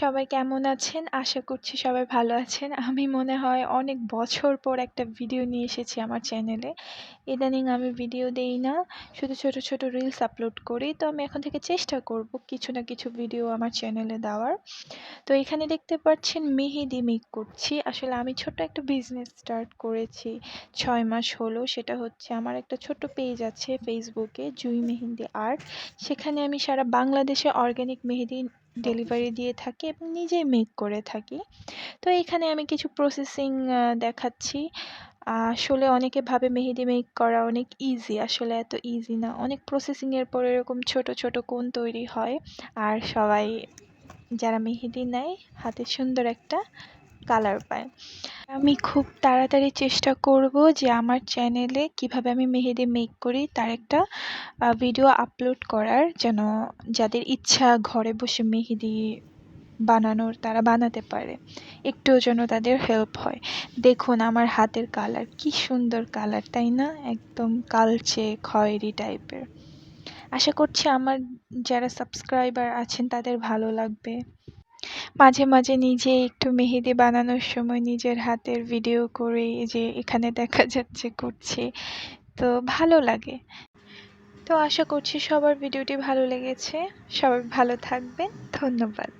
সবাই কেমন আছেন? আশা করছি সবাই ভালো আছেন। আমি মনে হয় অনেক বছর পর একটা ভিডিও নিয়ে এসেছি আমার চ্যানেলে। ইদানিং আমি ভিডিও দেই না। শুধু ছোট, ছোট রিলস আপলোড করি। তো আমি এখন থেকে চেষ্টা করব কিছু না কিছু ভিডিও আমার চ্যানেলে দেওয়ার। তো এখানে দেখতে পাচ্ছেন মেহেদি মেক করছি। আসলে আমি ছোট্ট একটা বিজনেস স্টার্ট করেছি ৬ মাস হলো। সেটা হচ্ছে আমার একটা ছোট্ট পেজ আছে ফেসবুকে জুঁই মেহেন্দি আর্ট। সেখানে আমি সারা বাংলাদেশে অর্গানিক মেহেদি ডেলিভারি দিয়ে থাকি এবং নিজেই মেক করে থাকি। তো এখানে আমি কিছু প্রসেসিং দেখাচ্ছি। আসলে অনেকে ভাবে মেহেদি মেক করা অনেক ইজি, আসলে এত ইজি না। অনেক প্রসেসিং এর পর এরকম ছোট ছোট কোণ তৈরি হয়। আর সবাই যারা মেহেদি নেয় হাতে সুন্দর একটা কালার পায়। আমি খুব তাড়াতাড়ি চেষ্টা করব যে আমার চ্যানেলে কিভাবে আমি মেহেদি মেক করি তার একটা ভিডিও আপলোড করার, যেন যাদের ইচ্ছা ঘরে বসে মেহেদি বানানোর তারা বানাতে পারে। একটুও যেন তাদের হেল্প হয়। দেখুন আমার হাতের কালার কি সুন্দর কালার, তাই না? একদম কালচে খয়েরি টাইপের। আশা করছি আমার যারা সাবস্ক্রাইবার আছেন তাদের ভালো লাগবে। মাঝে মাঝে নিজে একটু মেহেদি বানানোর সময় নিজের হাতের ভিডিও করে এই যে এখানে দেখা যাচ্ছে করছি, তো ভালো লাগে। তো আশা করছি সবার ভিডিওটি ভালো লেগেছে। সবাই ভালো থাকবেন। ধন্যবাদ।